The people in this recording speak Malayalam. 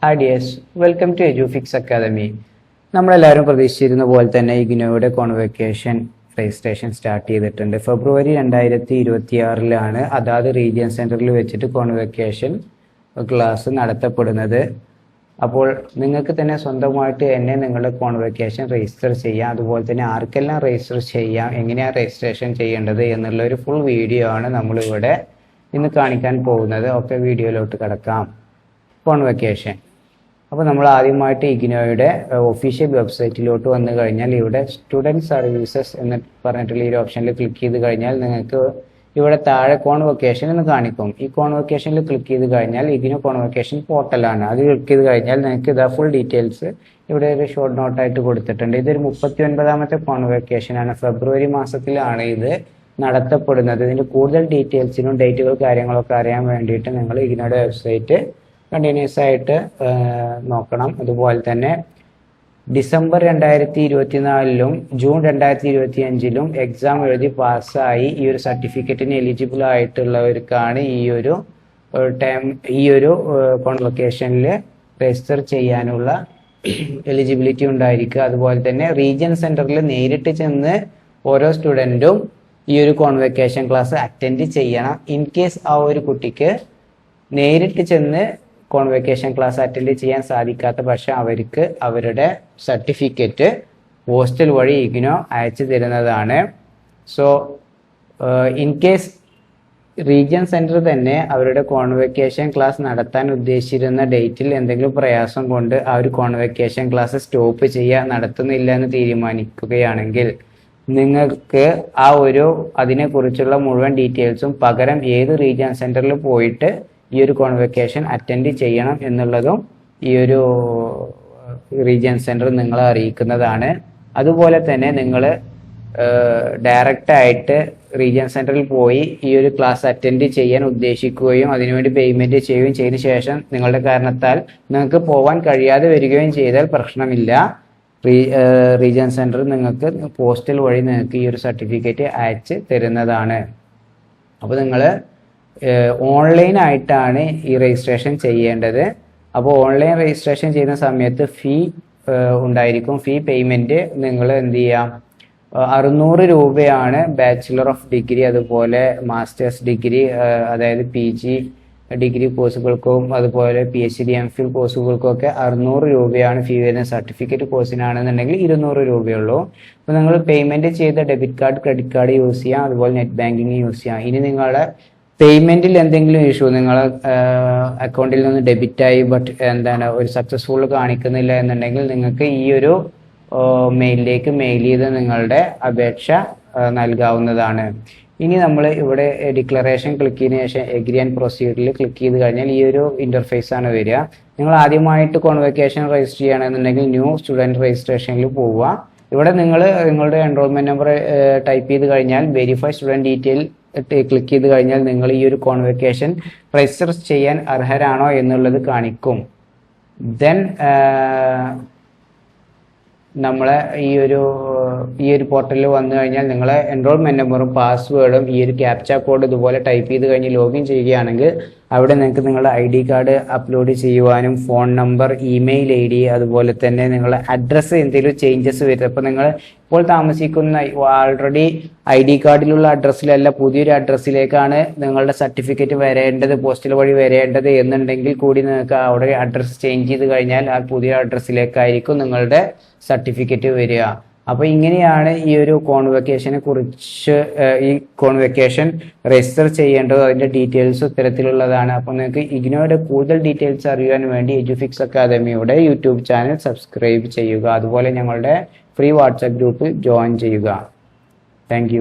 Hi dears, welcome to EduFix Academy. നമ്മളെല്ലാവരും പ്രതീക്ഷിച്ചിരുന്ന പോലെ തന്നെ ഇഗ്നോയുടെ കോൺവെക്കേഷൻ രജിസ്ട്രേഷൻ സ്റ്റാർട്ട് ചെയ്തിട്ടുണ്ട്. ഫെബ്രുവരി 2026 അതാത് റീജിയൻ സെൻറ്ററിൽ വെച്ചിട്ട് കോൺവെക്കേഷൻ ക്ലാസ് നടത്തപ്പെടുന്നത്. അപ്പോൾ നിങ്ങൾക്ക് തന്നെ സ്വന്തമായിട്ട് തന്നെ നിങ്ങളുടെ കോൺവെക്കേഷൻ രജിസ്റ്റർ ചെയ്യാം. അതുപോലെ തന്നെ ആർക്കെല്ലാം രജിസ്റ്റർ ചെയ്യാം, എങ്ങനെയാണ് രജിസ്ട്രേഷൻ ചെയ്യേണ്ടത് എന്നുള്ള ഒരു ഫുൾ വീഡിയോ ആണ് നമ്മളിവിടെ ഇന്ന് കാണിക്കാൻ പോകുന്നത്. ഒക്കെ വീഡിയോയിലോട്ട് കിടക്കാം. കോൺവെക്കേഷൻ, അപ്പോൾ നമ്മൾ ആദ്യമായിട്ട് ഇഗ്നോയുടെ ഒഫീഷ്യൽ വെബ്സൈറ്റിലോട്ട് വന്നു കഴിഞ്ഞാൽ ഇവിടെ സ്റ്റുഡൻറ് സർവീസസ് എന്ന് പറഞ്ഞിട്ടുള്ള ഈ ഒരു ഓപ്ഷനിൽ ക്ലിക്ക് ചെയ്ത് കഴിഞ്ഞാൽ നിങ്ങൾക്ക് ഇവിടെ താഴെ കോൺവെക്കേഷൻ എന്ന് കാണിക്കും. ഈ കോൺവെക്കേഷനിൽ ക്ലിക്ക് ചെയ്ത് കഴിഞ്ഞാൽ ഇഗ്നോ കോൺവെക്കേഷൻ പോർട്ടലാണ്. അത് ക്ലിക്ക് ചെയ്ത് കഴിഞ്ഞാൽ നിങ്ങൾക്ക് ഇതാ ഫുൾ ഡീറ്റെയിൽസ് ഇവിടെ ഒരു ഷോർട്ട് നോട്ടായിട്ട് കൊടുത്തിട്ടുണ്ട്. ഇതൊരു 39ാമത്തെ കോൺവെക്കേഷൻ ആണ്. ഫെബ്രുവരി മാസത്തിലാണ് ഇത് നടത്തപ്പെടുന്നത്. ഇതിൻ്റെ കൂടുതൽ ഡീറ്റെയിൽസിനും ഡേറ്റുകൾ കാര്യങ്ങളൊക്കെ അറിയാൻ വേണ്ടിയിട്ട് നിങ്ങൾ ഇഗ്നോയുടെ വെബ്സൈറ്റ് കണ്ടിന്യൂസ് ആയിട്ട് നോക്കണം. അതുപോലെ തന്നെ ഡിസംബർ 2024 ജൂൺ 2025 എക്സാം എഴുതി പാസ്സായി ഈ ഒരു സർട്ടിഫിക്കറ്റിന് എലിജിബിൾ ആയിട്ടുള്ളവർക്കാണ് ഈ ഒരു കോൺവെക്കേഷനിൽ രജിസ്റ്റർ ചെയ്യാനുള്ള എലിജിബിലിറ്റി ഉണ്ടായിരിക്കുക. അതുപോലെ തന്നെ റീജിയൻ സെന്ററിൽ നേരിട്ട് ചെന്ന് ഓരോ സ്റ്റുഡൻറ്റും ഈ ഒരു കോൺവെക്കേഷൻ ക്ലാസ് അറ്റൻഡ് ചെയ്യണം. ഇൻ കേസ് ആ ഒരു കുട്ടിക്ക് നേരിട്ട് ചെന്ന് കോൺവെക്കേഷൻ ക്ലാസ് അറ്റൻഡ് ചെയ്യാൻ സാധിക്കാത്ത പക്ഷം അവർക്ക് അവരുടെ സർട്ടിഫിക്കറ്റ് പോസ്റ്റൽ വഴി ഇഗ്നോ അയച്ചു തരുന്നതാണ്. So in case region centre തന്നെ അവരുടെ കോൺവെക്കേഷൻ ക്ലാസ് നടത്താൻ ഉദ്ദേശിച്ചിരുന്ന ഡേറ്റിൽ എന്തെങ്കിലും പ്രയാസം കൊണ്ട് ആ ഒരു കോൺവെക്കേഷൻ ക്ലാസ് സ്റ്റോപ്പ് നടത്തുന്നില്ല എന്ന് തീരുമാനിക്കുകയാണെങ്കിൽ നിങ്ങൾക്ക് അതിനെക്കുറിച്ചുള്ള മുഴുവൻ ഡീറ്റെയിൽസും പകരം ഏത് റീജിയൻ സെൻറ്ററിൽ പോയിട്ട് ഈ ഒരു കോൺവെക്കേഷൻ അറ്റൻഡ് ചെയ്യണം എന്നുള്ളതും ഈ ഒരു റീജിയൻ സെൻറ്റർ നിങ്ങളെ അറിയിക്കുന്നതാണ്. അതുപോലെ തന്നെ നിങ്ങൾ ഡയറക്റ്റ് ആയിട്ട് റീജിയൻ സെൻറ്ററിൽ പോയി ഈ ഒരു ക്ലാസ് അറ്റൻഡ് ചെയ്യാൻ ഉദ്ദേശിക്കുകയും അതിനുവേണ്ടി പേയ്മെൻറ്റ് ചെയ്യുകയും ചെയ്ത ശേഷം നിങ്ങളുടെ കാരണത്താൽ നിങ്ങൾക്ക് പോകാൻ കഴിയാതെ വരികയും ചെയ്താൽ പ്രശ്നമില്ല. റീജിയൻ സെൻറ്റർ നിങ്ങൾക്ക് പോസ്റ്റൽ വഴി നിങ്ങൾക്ക് ഈ ഒരു സർട്ടിഫിക്കറ്റ് അയച്ച് തരുന്നതാണ്. അപ്പോൾ നിങ്ങൾ ഓൺലൈനായിട്ടാണ് ഈ രജിസ്ട്രേഷൻ ചെയ്യേണ്ടത്. അപ്പോൾ ഓൺലൈൻ രജിസ്ട്രേഷൻ ചെയ്യുന്ന സമയത്ത് ഫീ ഉണ്ടായിരിക്കും. ഫീ പേയ്മെൻറ്റ് നിങ്ങൾ എന്ത് ചെയ്യാം, 600 രൂപയാണ് ബാച്ചിലർ ഓഫ് ഡിഗ്രി അതുപോലെ മാസ്റ്റേഴ്സ് ഡിഗ്രി അതായത് PG ഡിഗ്രി കോഴ്സുകൾക്കും അതുപോലെ PhD MPhil കോഴ്സുകൾക്കും ഒക്കെ 600 രൂപയാണ് ഫീ വരുന്നത്. സർട്ടിഫിക്കറ്റ് കോഴ്സിനാണെന്നുണ്ടെങ്കിൽ 200 രൂപയുള്ളൂ. അപ്പോൾ നിങ്ങൾ പേയ്മെൻറ്റ് ചെയ്ത debit card credit card use ചെയ്യാം, അതുപോലെ നെറ്റ് ബാങ്കിങ് യൂസ് ചെയ്യാം. ഇനി നിങ്ങളുടെ പേയ്മെൻറ്റിൽ എന്തെങ്കിലും ഇഷ്യൂ, നിങ്ങളെ അക്കൗണ്ടിൽ നിന്ന് ഡെബിറ്റായി ഒരു സക്സസ്ഫുൾ കാണിക്കുന്നില്ല എന്നുണ്ടെങ്കിൽ നിങ്ങൾക്ക് ഈ ഒരു മെയിലിലേക്ക് മെയിൽ ചെയ്ത് നിങ്ങളുടെ അപേക്ഷ നൽകാവുന്നതാണ്. ഇനി നമ്മൾ ഇവിടെ ഡിക്ലറേഷൻ ക്ലിക്ക് ചെയ്തതിനു ശേഷം എഗ്രി ആൻഡ് പ്രൊസീഡിൽ ക്ലിക്ക് ചെയ്ത് കഴിഞ്ഞാൽ ഈ ഒരു ഇൻ്റർഫേസ് ആണ് വരിക. നിങ്ങൾ ആദ്യമായിട്ട് കോൺവെക്കേഷൻ രജിസ്റ്റർ ചെയ്യണമെന്നുണ്ടെങ്കിൽ ന്യൂ സ്റ്റുഡൻറ് രജിസ്ട്രേഷനിൽ പോവുക. ഇവിടെ നിങ്ങളുടെ എൻറോൾമെൻറ്റ് നമ്പർ ടൈപ്പ് ചെയ്ത് കഴിഞ്ഞാൽ വെരിഫൈ സ്റ്റുഡൻറ് ഡീറ്റെയിൽ ക്ലിക്ക് ചെയ്ത് കഴിഞ്ഞാൽ നിങ്ങൾ ഈ ഒരു കോൺവെക്കേഷൻ രജിസ്റ്റർ ചെയ്യാൻ അർഹരാണോ എന്നുള്ളത് കാണിക്കും. ദെൻ നമ്മളെ ഈ ഒരു പോർട്ടലിൽ വന്നു കഴിഞ്ഞാൽ നിങ്ങളെ എൻറോൾമെൻറ്റ് നമ്പറും പാസ്വേഡും ഈ ഒരു ക്യാപ്ച കോഡ് ഇതുപോലെ ടൈപ്പ് ചെയ്ത് കഴിഞ്ഞ് ലോഗിൻ ചെയ്യുകയാണെങ്കിൽ അവിടെ നിങ്ങൾക്ക് നിങ്ങളുടെ ID കാർഡ് അപ്ലോഡ് ചെയ്യുവാനും ഫോൺ നമ്പർ, ഇമെയിൽ ID അതുപോലെ തന്നെ നിങ്ങളുടെ അഡ്രസ്സ് എന്തെങ്കിലും ചേഞ്ചസ് വരും. അപ്പോൾ നിങ്ങൾ ഇപ്പോൾ താമസിക്കുന്ന ആൾറെഡി ID കാർഡിലുള്ള അഡ്രസ്സിലല്ല പുതിയൊരു അഡ്രസ്സിലേക്കാണ് നിങ്ങളുടെ സർട്ടിഫിക്കറ്റ് വരേണ്ടത്, പോസ്റ്റൽ വഴി വരേണ്ടത് എന്നുണ്ടെങ്കിൽ കൂടി നിങ്ങൾക്ക് അവിടെ അഡ്രസ്സ് ചേഞ്ച് ചെയ്ത് കഴിഞ്ഞാൽ ആ പുതിയ അഡ്രസ്സിലേക്കായിരിക്കും നിങ്ങളുടെ സർട്ടിഫിക്കറ്റ് വരിക. അപ്പോൾ ഇങ്ങനെയാണ് ഈ ഒരു കോൺവെക്കേഷനെ കുറിച്ച് ഈ കോൺവെക്കേഷൻ രജിസ്റ്റർ ചെയ്യേണ്ടത്. അതിൻ്റെ ഡീറ്റെയിൽസ് ഇത്തരത്തിലുള്ളതാണ്. അപ്പോൾ നിങ്ങൾക്ക് ഇഗ്നോയുടെ കൂടുതൽ ഡീറ്റെയിൽസ് അറിയാൻ വേണ്ടി എഡ്യൂഫിക്സ് അക്കാദമിയുടെ യൂട്യൂബ് ചാനൽ സബ്സ്ക്രൈബ് ചെയ്യുക. അതുപോലെ ഞങ്ങളുടെ ഫ്രീ വാട്സാപ്പ് ഗ്രൂപ്പിൽ ജോയിൻ ചെയ്യുക. താങ്ക്